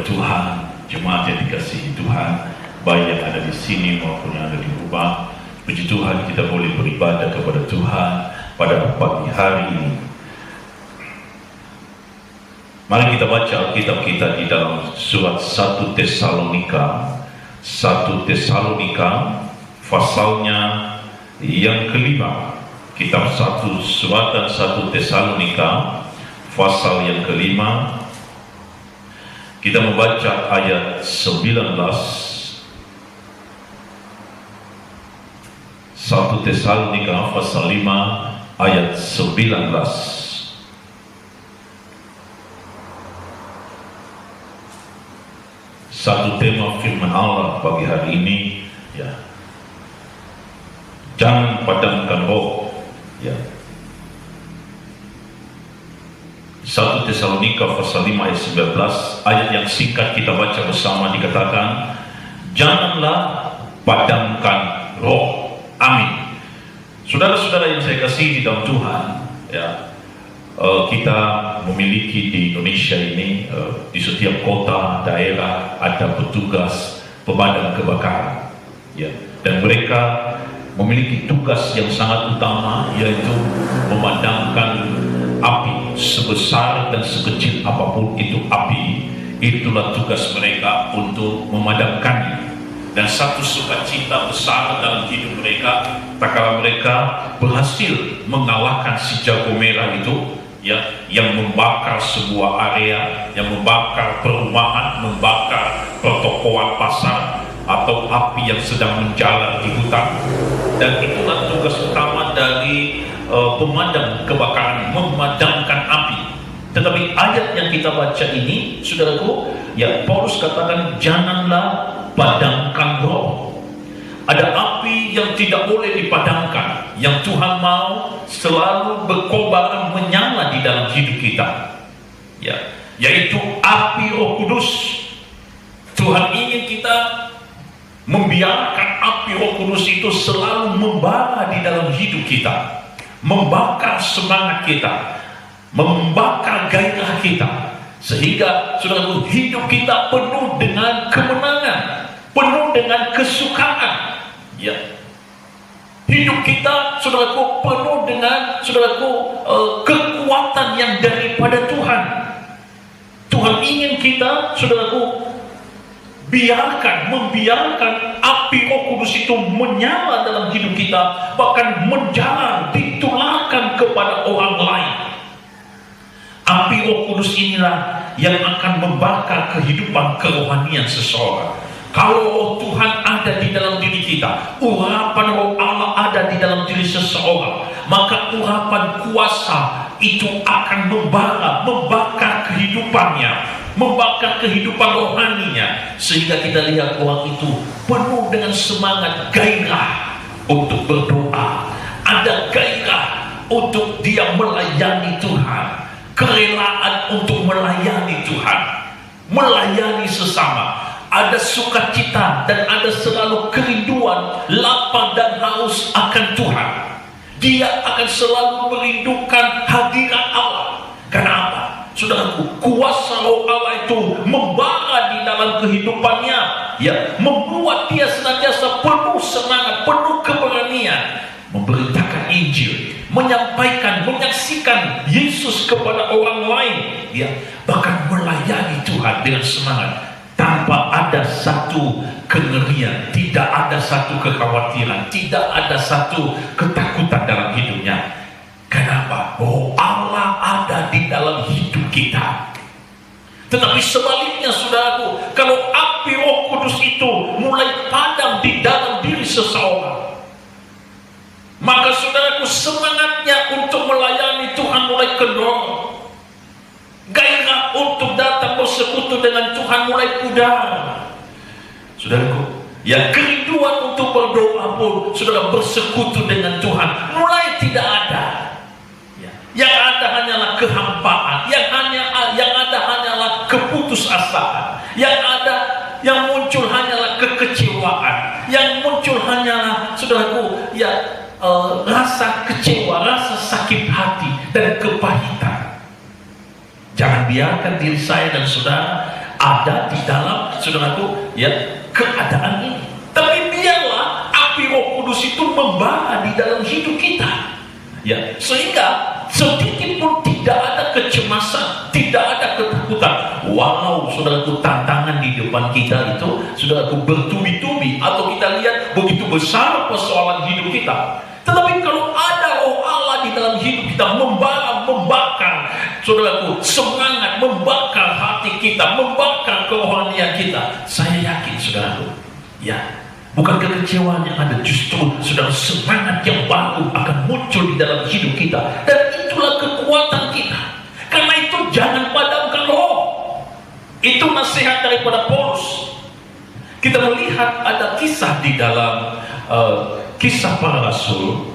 Tuhan, jemaat yang dikasihi Tuhan, baik yang ada di sini maupun yang ada di rumah. Puji Tuhan, kita boleh beribadah kepada Tuhan pada pagi hari ini. Mari kita baca Alkitab kita di dalam surat 1 Tesalonika pasalnya yang kelima. Kitab suratan 1 Tesalonika pasal yang kelima. Kita membaca ayat 19. 1 Tesalonika pasal 5 ayat 19. Satu tema firman Allah pagi hari ini, ya. Jangan padamkan roh, ya. 1 Tesalonika pasal 5 ayat 19, ayat yang singkat kita baca bersama, dikatakan, janganlah padamkan roh. Amin. Saudara-saudara yang saya kasih di dalam Tuhan, ya, kita memiliki di Indonesia ini, di setiap kota, daerah ada petugas pemadam kebakaran, ya, dan mereka memiliki tugas yang sangat utama, yaitu memadamkan api. Sebesar dan sekecil apapun itu api, itulah tugas mereka untuk memadamkannya. Dan satu sukacita besar dalam hidup mereka tak kala mereka berhasil mengalahkan si jago merah itu, ya, yang membakar sebuah area, yang membakar perumahan, membakar pertokoan pasar, atau api yang sedang menjalar di hutan. Dan itulah tugas utama dari pemadam kebakaran, memadamkan api. Tetapi ayat yang kita baca ini, saudaraku, ya, Paulus katakan janganlah padamkan roh. Ada api yang tidak boleh dipadamkan, yang Tuhan mau selalu berkobar menyala di dalam hidup kita, ya, yaitu api Roh Kudus. Tuhan ingin kita membiarkan api Roh Kudus itu selalu membara di dalam hidup kita, membakar semangat kita, membakar gairah kita, sehingga saudara, hidup kita penuh dengan kemenangan, penuh dengan kesukaan, ya. Hidup kita, saudaraku, penuh dengan, saudaraku, kekuatan yang daripada Tuhan. Tuhan ingin kita, saudaraku, membiarkan api Roh Kudus itu menyala dalam hidup kita, bahkan menjalar, ditularkan kepada orang lain. Api Roh Kudus inilah yang akan membakar kehidupan kerohanian seseorang. Kalau roh Tuhan ada di dalam diri kita, urapan roh Allah ada di dalam diri seseorang, maka urapan kuasa itu akan membakar kehidupannya, membakar kehidupan rohaninya, sehingga kita lihat orang itu penuh dengan semangat, gairah untuk berdoa, ada gairah untuk dia melayani Tuhan, kerelaan untuk melayani Tuhan, melayani sesama. Ada sukacita dan ada selalu kerinduan, lapar dan haus akan Tuhan. Dia akan selalu merindukan hadirat Allah. Kenapa? Saudaraku, kuasa roh Allah itu membara di dalam kehidupannya, ya, membuat dia senantiasa penuh semangat, penuh keberanian, memberitakan Injil, menyampaikan, menyaksikan Yesus kepada orang lain, ya, bahkan melayani Tuhan dengan semangat, tanpa ada satu kengerian, tidak ada satu kekhawatiran, tidak ada satu ketakutan dalam hidupnya. Kenapa? Oh, Allah ada di dalam hidup kita. Tetapi sebaliknya, saudaraku, kalau api Roh Kudus itu mulai padam di dalam diri seseorang, maka saudaraku, semangatnya untuk melayani Tuhan mulai kendor. Gairah untuk datang bersekutu dengan Tuhan mulai pudar. Saudaraku, ya, kerinduan untuk berdoa pun, saudara, bersekutu dengan Tuhan mulai tidak ada. Ya. Yang ada hanyalah kehampaan, yang ada hanyalah keputusasaan, yang muncul hanyalah kekecewaan, yang muncul hanyalah, saudaraku, ya, rasa kecewa, rasa sakit hati dan kepahitan. Jangan biarkan diri saya dan saudara ada di dalam, saudaraku, ya, keadaan ini. Tapi biarlah api Roh Kudus itu membara di dalam hidup kita, ya, sehingga sedikit pun tidak ada kecemasan, tidak ada ketakutan. Walau saudaraku tantangan di depan kita itu, saudaraku, bertubi-tubi, atau kita lihat begitu besar persoalan hidup kita. Tetapi kalau ada Roh Allah di dalam hidup kita, membakar, saudaraku, semangat, membakar hati kita, membakar kerohanian kita, saya yakin, saudaraku, ya, bukan kekecewaan yang ada, justru saudara, semangat yang baru akan muncul di dalam hidup kita, dan itulah kekuatan kita. Karena itu jangan padamkan roh. Itu nasihat daripada Paulus. Kita melihat ada kisah di dalam Kisah Para Rasul.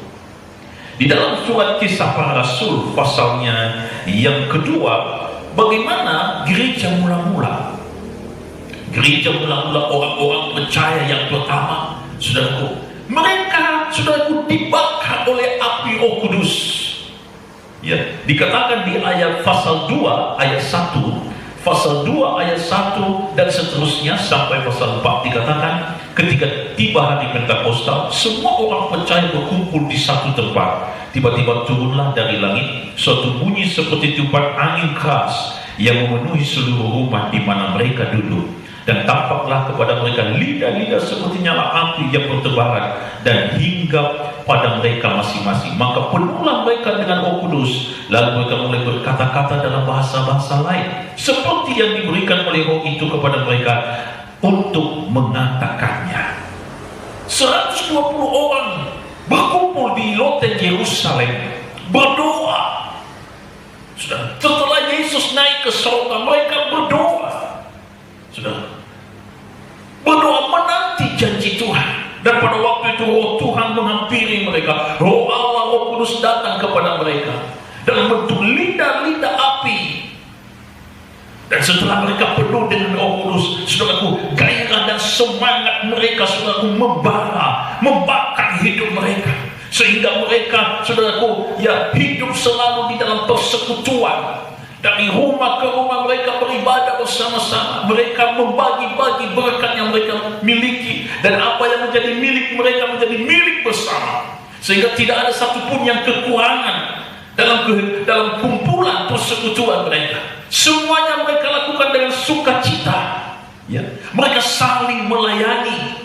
Di dalam surat Kisah Para Rasul pasalnya yang kedua, bagaimana gereja mula-mula orang-orang percaya yang pertama, saudaraku, mereka, saudaraku, dibakar oleh api Roh Kudus. Ya, dikatakan di ayat pasal 2 ayat 1, pasal 2 ayat 1 dan seterusnya sampai pasal 4, dikatakan ketika tiba hari Pentakosta, semua orang percaya berkumpul di satu tempat. Tiba-tiba turunlah dari langit suatu bunyi seperti tiupan angin keras yang memenuhi seluruh rumah di mana mereka duduk. Dan tampaklah kepada mereka lidah-lidah seperti nyala api yang bertebaran dan hinggap pada mereka masing-masing. Maka penuhlah mereka dengan Roh Kudus, lalu mereka mulai berkata-kata dalam bahasa-bahasa lain seperti yang diberikan oleh Roh itu kepada mereka untuk mengatakannya. 120 orang berkumpul di loteng Yerusalem berdoa. Setelah Yesus naik ke surga, mereka berdoa. Berdoa menanti janji Tuhan. Dan pada waktu itu Roh Tuhan menghampiri mereka. Roh Allah, Roh Kudus datang kepada mereka dalam bentuk lidah-lidah api. Dan setelah mereka penuh dengan Roh Kudus, saudaraku, gairah dan semangat mereka, saudaraku, membakar hidup mereka, sehingga mereka, saudaraku, ya, hidup selalu di dalam persekutuan. Dari rumah ke rumah mereka beribadah bersama-sama. Mereka membagi-bagi berkat yang mereka miliki, dan apa yang menjadi milik mereka menjadi milik bersama, sehingga tidak ada satupun yang kekurangan dalam kumpulan persekutuan mereka. Semuanya mereka lakukan dengan sukacita, ya. Mereka saling melayani,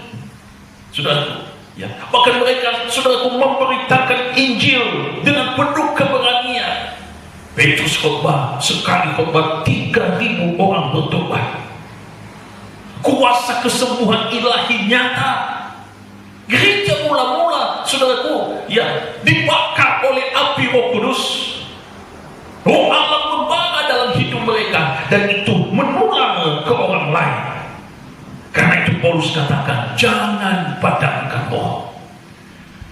saudaraku, ya. Bahkan mereka, saudaraku, memberitakan Injil dengan penuh keberanian. Petrus khotbah, sekali khotbah 3.000 orang bertobat. Kuasa kesembuhan ilahi nyata. Gereja mula-mula, saudaraku, ya, dibakar oleh api Roh Kudus. Roh Allah membara dalam hidup mereka, dan itu menular ke orang lain. Karena itu Paulus katakan, jangan padamkan roh.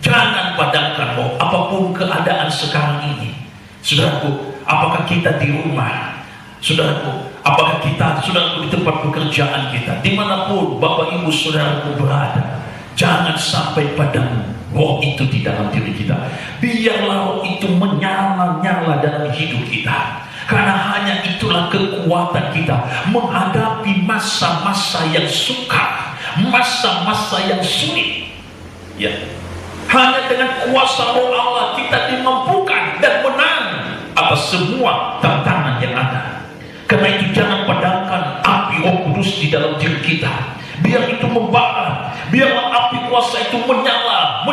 Jangan padamkan roh. Apapun keadaan sekarang ini, saudaraku, apakah kita di rumah, saudaraku, apakah kita, saudaraku, di tempat pekerjaan kita, dimanapun Bapak Ibu saudaraku berada, jangan sampai padam roh itu di dalam diri kita. Biarlah roh itu menyala-nyala dalam hidup kita, karena hanya itulah kekuatan kita menghadapi masa-masa yang sukar, masa-masa yang sulit, ya. Hanya dengan kuasa Roh Allah kita dimampukan dan menang atas semua tantangan yang ada. Karena itu jangan padamkan api Roh Kudus di dalam diri kita. Biar itu membara, biarlah api kuasa itu menyala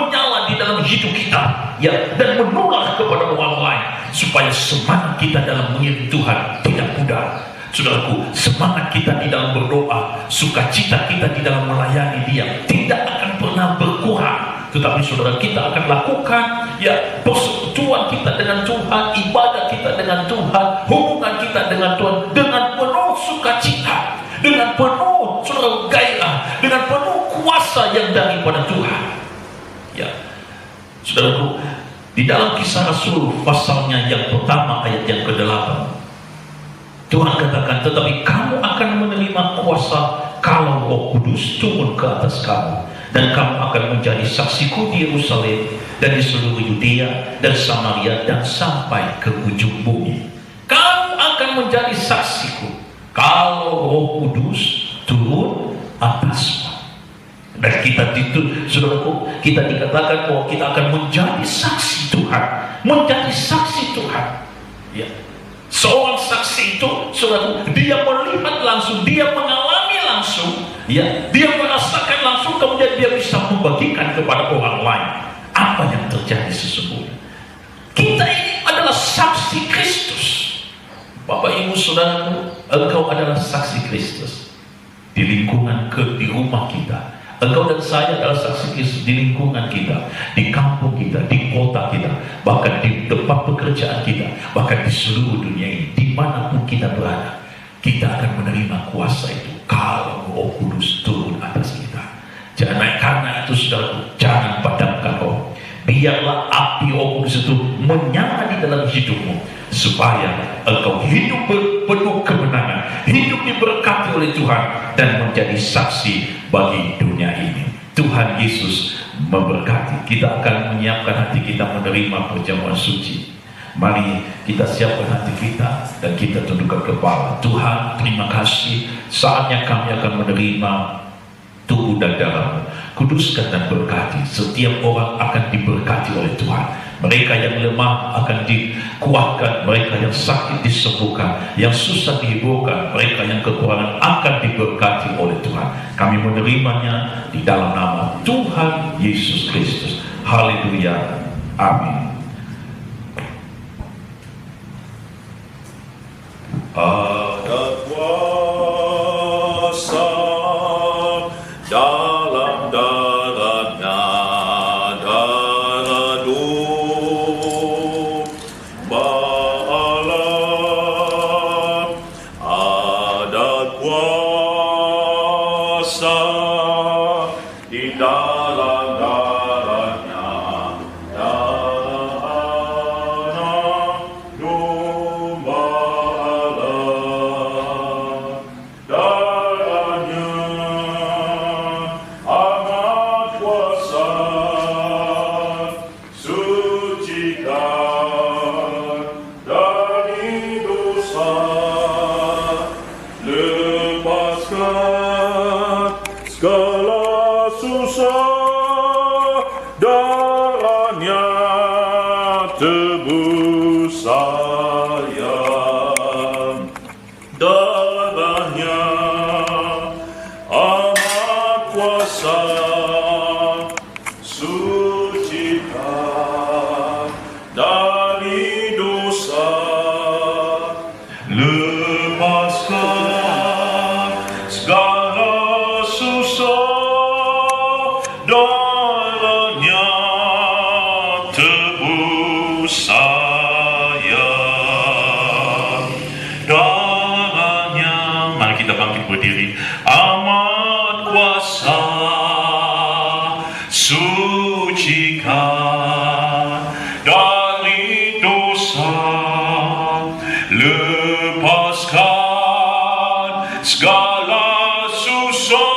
di dalam hidup kita, ya, dan menular kepada orang lain, supaya semangat kita dalam mengiring Tuhan tidak pudar. Saudaraku, semangat kita di dalam berdoa, sukacita kita di dalam melayani Dia tidak akan pernah berkurang. Tetapi saudara, kita akan lakukan, ya, persekutuan kita dengan Tuhan, ibadah kita dengan Tuhan, hubungan kita dengan Tuhan dengan penuh sukacita, dengan penuh, saudara, gairah, dengan penuh kuasa yang daripada Tuhan, ya. Saudaraku, di dalam Kisah Rasul pasalnya yang pertama ayat yang ke-8, Tuhan katakan, tetapi kamu akan menerima kuasa kalau Roh Kudus turun ke atas kamu, dan kamu akan menjadi saksiku di Yerusalem dan di seluruh Yudea dan Samaria dan sampai ke ujung bumi. Kamu akan menjadi saksiku. kalau Roh Kudus turun atasmu. Dan kita saudaraku, kita dikatakan bahwa kita akan menjadi saksi Tuhan, menjadi saksi Tuhan. Ya. Seorang saksi itu, saudaraku, dia melihat langsung, dia mengalami langsung, ya, dia merasakan langsung, kemudian dia bisa membagikan kepada orang lain apa yang terjadi sesungguhnya. Kita ini adalah saksi Kristus. Bapak Ibu Saudaraku, engkau adalah saksi Kristus di lingkungan di rumah kita. Engkau dan saya adalah saksi Kristus di lingkungan kita, di kampung kita, di kota kita, bahkan di tempat pekerjaan kita, bahkan di seluruh dunia ini, dimanapun kita berada, kita akan menerima kuasa itu kalau Roh Kudus turun atas kita. Karena itu saudaraku, jangan padamkan roh. Biarlah api Roh Kudus itu menyala di dalam hidupmu, supaya engkau hidup penuh kemenangan, hidup diberkati oleh Tuhan, dan menjadi saksi bagi dunia ini. Tuhan Yesus memberkati. Kita akan menyiapkan hati kita menerima perjamuan suci. Mari kita siapkan hati kita dan kita tundukkan kepala. Tuhan, terima kasih, saatnya kami akan menerima tubuh dan darah-Mu. Kuduskan dan berkati. Setiap orang akan diberkati oleh Tuhan. Mereka yang lemah akan dikuatkan, mereka yang sakit disembuhkan, yang susah dihiburkan, mereka yang kekurangan akan diberkati oleh Tuhan. Kami menerimanya di dalam nama Tuhan Yesus Kristus. Haleluya. Amin. Ada kuasa dalam darahnya, darah Allah. Ada kuasa di dalam darahnya, darah anak domba Allah. Darahnya amat kuasa, sucikan dari dosa, lepaskan segala susah, darahnya tebus saya, darahnya amat kuasa, sucikan dari dosa, lepaskan segala susah, darahnya tebus saya, darahnya. Mari kita bangkit berdiri. Amat kuasa, sucikan dari dosa, lepaskan segala susah,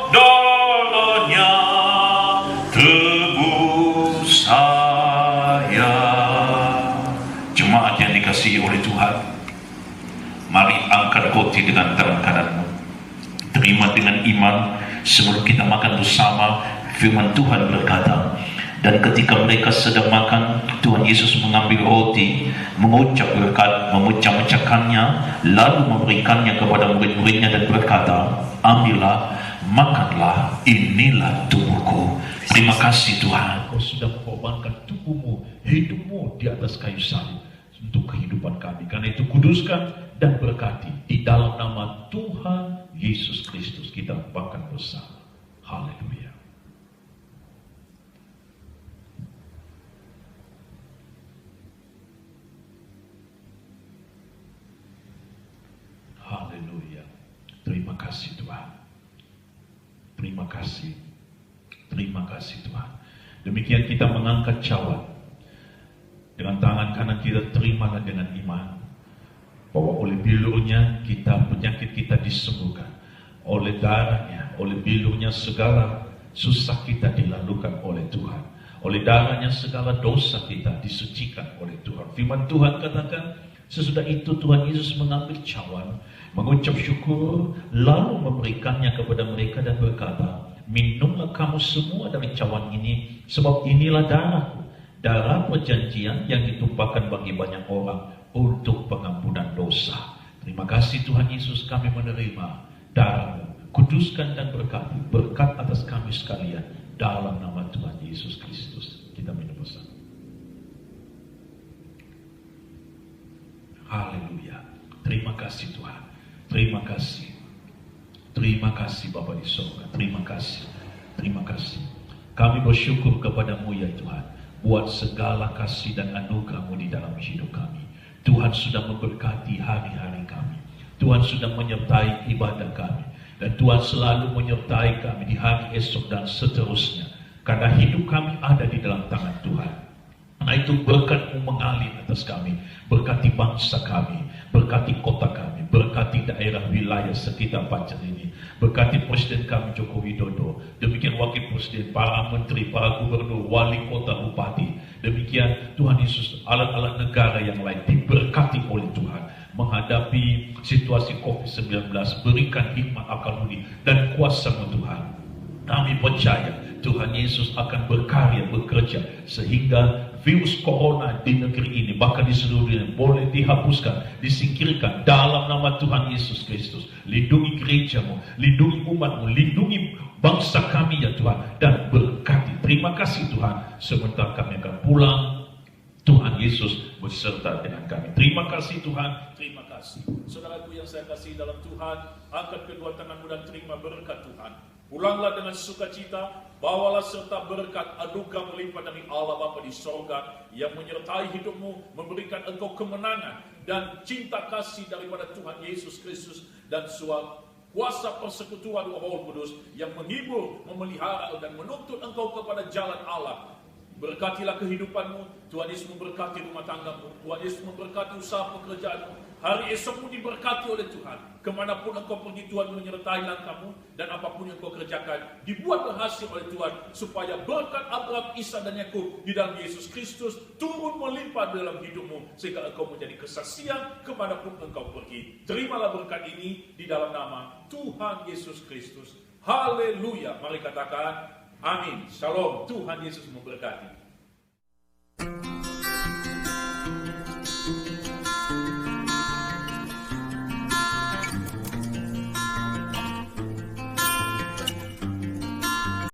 darahnya tebus saya. Jemaat yang dikasihi oleh Tuhan, mari angkat roti dengan tangan kananmu. Terima dengan iman. Sebelum kita makan bersama, firman Tuhan berkata, dan ketika mereka sedang makan, Tuhan Yesus mengambil roti, mengucap berkat, memecah-mecahkannya, lalu memberikannya kepada murid-muridnya dan berkata, ambillah, makanlah, inilah tubuhku. Terima kasih Tuhan, Kau sudah mengorbankan tubuhmu, hidupmu di atas kayu salib untuk kehidupan kami. Karena itu kuduskan dan berkati di dalam nama Tuhan Yesus Kristus. Kita makan bersama. Haleluya. Haleluya. Terima kasih Tuhan. Terima kasih. Terima kasih Tuhan. Demikian kita mengangkat cawan. Dengan tangan kanan kita terimalah dengan iman, bahwa oleh bilurnya penyakit kita disembuhkan. Oleh darahnya, oleh bilurnya segala susah kita dilalukan oleh Tuhan. Oleh darahnya segala dosa kita disucikan oleh Tuhan. Firman Tuhan katakan, Sesudah itu Tuhan Yesus mengambil cawan, mengucap syukur, lalu memberikannya kepada mereka dan berkata, minumlah kamu semua dari cawan ini, sebab inilah darahku, darah perjanjian yang ditumpahkan bagi banyak orang untuk pengampunan dosa. Terima kasih Tuhan Yesus, kami menerima darah-Mu. Kuduskan dan berkati, berkat atas kami sekalian, dalam nama Tuhan Yesus Kristus. Kita minum bersama. Haleluya. Terima kasih Tuhan. Terima kasih. Terima kasih Bapa di surga. Terima kasih. Terima kasih. Kami bersyukur kepadamu ya Tuhan, buat segala kasih dan anugerah-Mu di dalam hidup kami. Tuhan sudah memberkati hari-hari kami. Tuhan sudah menyertai ibadah kami. Dan Tuhan selalu menyertai kami di hari esok dan seterusnya. Karena hidup kami ada di dalam tangan Tuhan. Karena itu berkat-Mu mengalir atas kami. Berkati bangsa kami. Berkati kota kami. Berkati daerah wilayah sekitar Pacar ini. Berkati Presiden kami Joko Widodo. Demikian Wakil Presiden, para Menteri, para Gubernur, Wali Kota, Bupati. Demikian Tuhan Yesus, alat-alat negara yang lain diberkati oleh Tuhan. Menghadapi situasi COVID-19, berikan hikmat akal budi dan kuasa-Mu Tuhan. Kami percaya Tuhan Yesus akan berkarya, bekerja, sehingga virus corona di negeri ini, bahkan di seluruh dunia, boleh dihapuskan, disingkirkan dalam nama Tuhan Yesus Kristus. Lindungi gereja-Mu, lindungi umat-Mu, lindungi bangsa kami ya Tuhan, dan berkati. Terima kasih Tuhan, sebentar kami akan pulang. Tuhan Yesus beserta dengan kami. Terima kasih Tuhan, terima kasih. Saudaraku yang saya kasih dalam Tuhan, angkat kedua tanganmu dan terima berkat Tuhan. Pulanglah dengan sukacita, bawalah serta berkat anugerah melimpah dari Allah Bapa di sorga yang menyertai hidupmu, memberikan engkau kemenangan dan cinta kasih daripada Tuhan Yesus Kristus dan kuasa persekutuan Roh Kudus yang menghibur, memelihara dan menuntut engkau kepada jalan Allah. Berkatilah kehidupanmu, Tuhan Yesus memberkati rumah tanggamu, Tuhan Yesus memberkati usaha pekerjaanmu. Hari esokmu diberkati oleh Tuhan. Kemanapun engkau pergi, Tuhan menyertai langkahmu, dan apapun yang kau kerjakan dibuat berhasil oleh Tuhan, supaya berkat Abraham, Ishak dan Yakub di dalam Yesus Kristus turun melimpah dalam hidupmu, sehingga engkau menjadi kesaksian kemanapun engkau pergi. Terimalah berkat ini di dalam nama Tuhan Yesus Kristus. Haleluya. Mari katakan amin. Shalom. Tuhan Yesus memberkati.